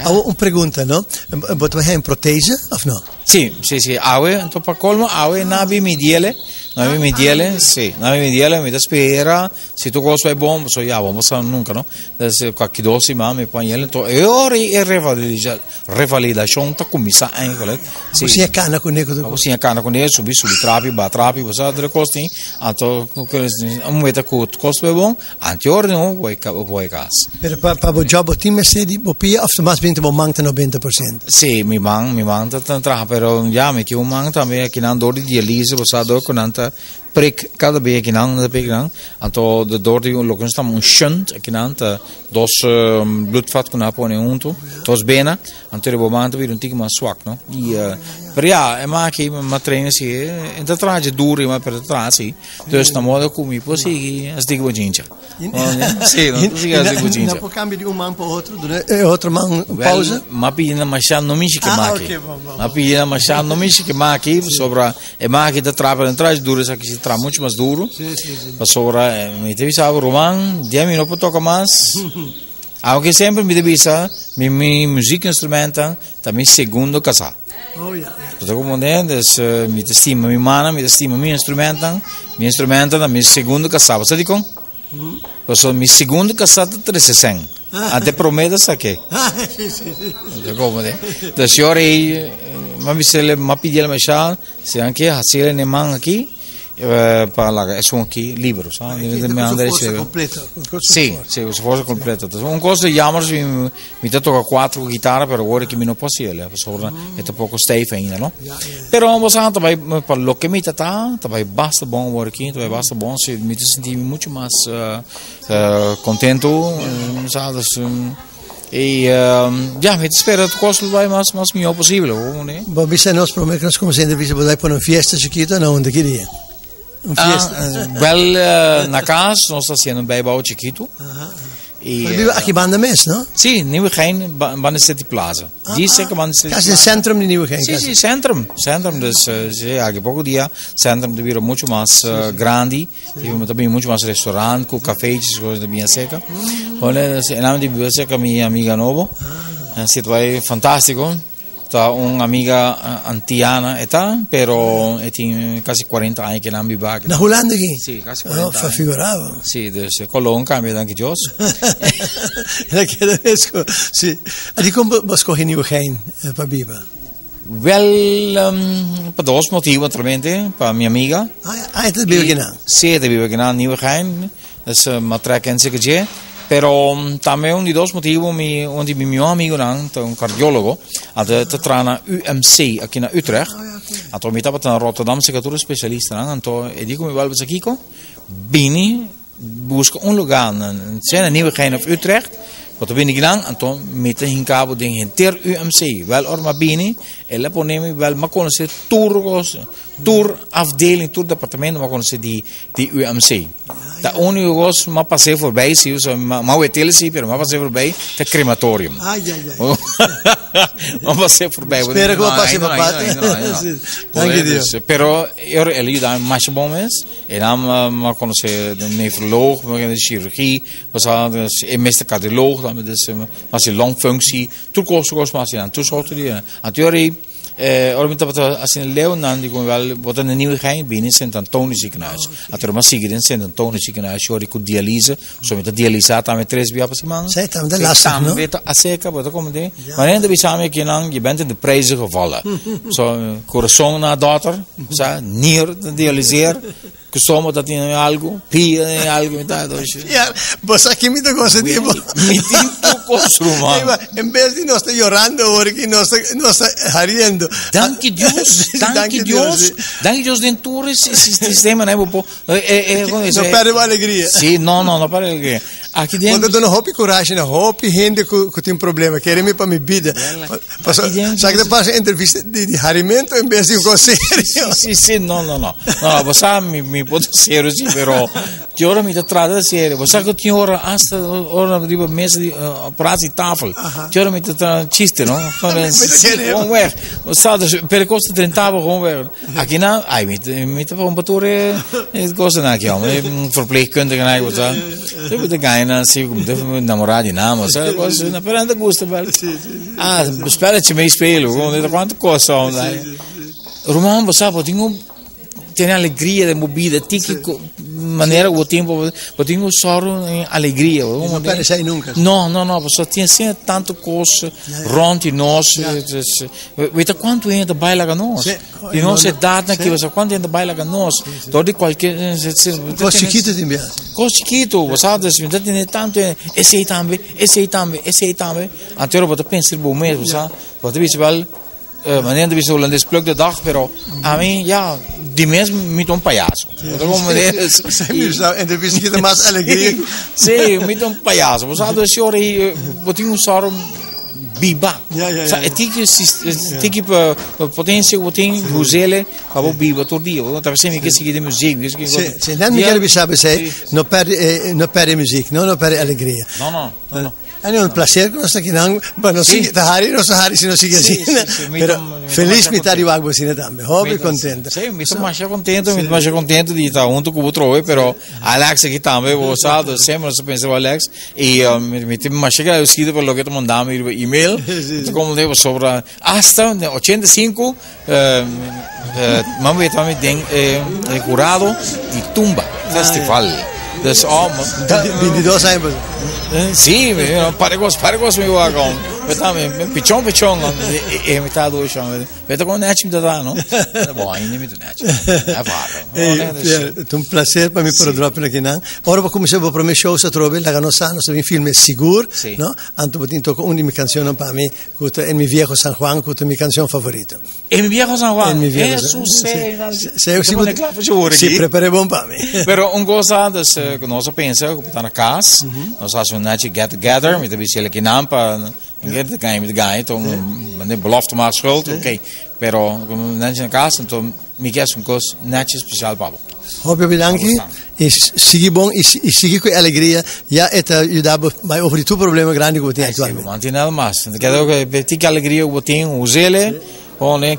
Uma pergunta, não? Você tem protese ou não? Sì, awe, to pa colmo, awe nabi midiele, sì, nabi midiele mi da spera, se tu cosa è buono, so ya, vamos a nunca, no? Se qualche dosi ma mi pagnele to e ori e revalidazione ta commissa anche, sì. Così è cana con neko. Così è cana con ne subi trapi, cosa delle costi, anto un meta cut costo è buono, anti ori no, vuoi cas. Per pa job team se di bopia of mas 20 manca 90%. Sì, mi manca tanto pero ja met je omang tambe kinan door die dialyse was daar kon anta prik kada be kinan de prik anto de door die lokens tam un shunt kinan ta dos bloedvat kon apone unto dos bena anto rebo manto weer un tik maar zwak no die per ja maak je maar trainen zie en dat traje dure maar per traje dus na modo come posi as digo ginja sì no sì as digo ginja na po cambio di un man po outro man pausa ma pina mashan no mishi che maki ma pina mashan no mishi che maki sobra e maki da trapa en traje dure sa que se tra muito mais duro sì ma sobra mi devi saber roman 10 minutos toca mais aunque sempre mi devi sa mi musikinstrumenten também segundo casa oh ja dat ook modern dus mi testima mi mana mi testima mi instrumenten da mi segundo casa você dico so mi segundo casa 360 até promete sa che sì dat come de dus jori ma vi se le ma pidele machal se anche hasile ne man aqui para lá é só aqui livros só me andare completo sì se fosse completo un costo jammer mi toca 4 chitarre per ora che mi non possibile sopra è poco steve ainda no però vamos a vai per lo che mi tata vai basta buon working vai basta buon se mi senti molto mais contento sabe e ja mi spero che costo vai mas mio possibile né Bobby se nos prometemos como se deve vai para uma festa chiquita na onde queria na casa nós está sendo um bijbouw chiquito vive aqui banda mes no? Sì, Nieuwegein banda City Plaza dice che banda City Plaza è il centro di Nieuwegein sì centrum dus anche poco dia centrum de vira muito mais grande e também muito mais restaurante com cafés coisas de bem seca olha se nome de bem seca minha amiga novo se vai fantástico ta un'amica anziana età però è quasi 40 anni che non mi va na Holanda aqui sì quasi 40 fa figurava sì dus Colon cambia anche Jos la chiedo sì di come basco in Nieuwegein pa biba wel per dos motivi naturalmente per mia amica è te biba gena sì te biba gena Nieuwegein dus ma tre kense che però também un di dos motivi onde mio amigo un cardiologo had trana UMC aqui na Utrecht anto mi tava na Rotterdam secatura specialista anto e dico mi valve Kiko bini busca un lugar na Nieuwegein of Utrecht wat ben ik dan anto met een cabo ding inter UMC wel orma bini e la ponemi wel ma conosce tour afdeling tour departamento ma conosce di UMC da unico cosa ma passei voorbij zie so ma wetele zie per ma passei voorbij te crematorium ma passei voorbij spero che passi papà anche Dio però io ele da mais bom is e dan ma conosce de nefroloog de chirurgie was e meeste cardioloog dan dus was die longfunctie toekomst maar aan toeschouwer die aan theorie ora mi tava assim Leonan di come vota na Nieuwegein binnen Sint Antonio ziekenhuis ater ma sigir in Sint Antonio ziekenhuis ori cu dialyse so met dialysata met 3 via pasimang sai tam de lastig no weet a seca wat kom de maar en de bisame kinang je bent in de prijzen gevallen so corazon na daughter sa nier de dialyseer que somos dat in algo pia algo metado ja vos aqui me tocou se tipo mi tinto consuma en vez de no estar llorando porque no está riendo danke Dios dentro esse sistema né po não perde a alegria sì no perde alegria aqui dentro quando dona hope coragem na hope gente que tem problema quer me para minha vida sabe que passa entrevista de harimento em vez de um conselho sì no você mi può essere sì però Ora mi trata serie. Você sabe que ora hasta ora riba mesa di operatietafel. Ora mi chiste, no? Gewoon weg. Wat staat dus per kosten 30 gewoon weg. Aqui na, ai met een patroe het kost na aqui, een verpleegkundige na wat dan. Dat de gaina zie ik de namoradi naam, zo was na perante gusta wel. Spelletje mee spelen, gewoon dat quanto kost zo. Roman was op dingo tem alegria de movida, tiki maneira o tempo, botinho sorro alegria. Não parece nunca. Não, só tinha sempre tanto coisa rond em nós. Weet quanto gente baila com nós? E não se dá naquilo, você quanto gente baila com nós? Todo qualquer coisa chiquita também. Coisa chiquito, você sabe, se você tem tanto, esse também. Até eu vou pensar bom mesmo, sabe? Porque visual maneira de holandês pluk de dag, pero a mim, ja, die mensen met een palhaço. En de visita mais alegria. Sim, met een palhaço. We zouden dus jaren, wat ik zou biba. Tiki potência wat ik hoezelen, maar biba tot die. Want daar zijn we gezien de muziek. Sim, nem me quero saber se não perde muziek, não perde alegria. No. É um prazer que nós aqui não, mas não sigue, Hari se não sigue assim. Feliz me estar de água assim também, hobby contente. Sim, me estou mais contente de estar junto com o outro hoje, pero Alex aqui também, o sábado sempre nós pensamos Alex e me tem mais chegado escrito por lo que te mandamos e-mail, como devo sobre hasta 85 mamo também tem curado de tumba festival. Dus 22 anos. Sim, paregos me wagam. Pichon, e me tá dois chão. Vete com net me dá, não? Bom, ainda me dá net. É varo. É um prazer para mim por drop aqui não. Ora vou começar o primeiro show se trove lá no San, no filme seguro, não? Anto botin toco uma minha canção para mim, que é meu viejo San Juan, que é minha canção favorita. É meu viejo San Juan. É sucesso. Se prepare bom para mim. Pero coisa que nós pensa, que tá na casa, nós fazemos um net get together, met de bicele que não para met de guy, então de belofte maar schuld, oké. Pero net na casa, então me quer coisa net especial para você. Hobby bedankt. E siga bom e siga com alegria. Já está ajudando mais over tu problema grande que você tem atualmente. Manter nada mais. Quero que tique alegria que você tem, usele.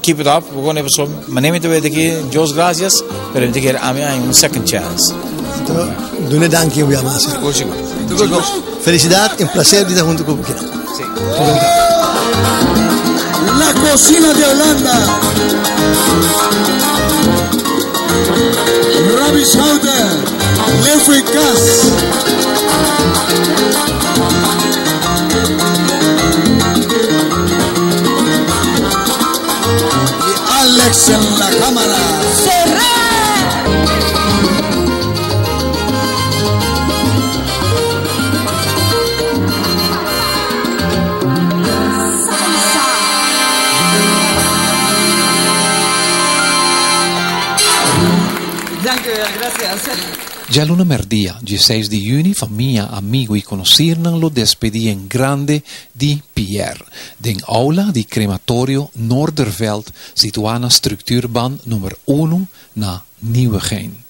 Keep it up. We're going to have some. Neem het weer aqui. Dios gracias. Pero me diga a mí hay un second chance. Então, doe dank je weer maar. Felicidade, um prazer de estar junto com você. Sí. La cocina de Holanda. Ravis Houten, Lefri Kaas. Y Alex en la cámara. Já no merdia, 16 de junho, família, amigo e conheciam lo despedi em grande de Pierre, den aula di crematorio Noorderveld, situada na structuurbaan nummer 1 na Nieuwegein.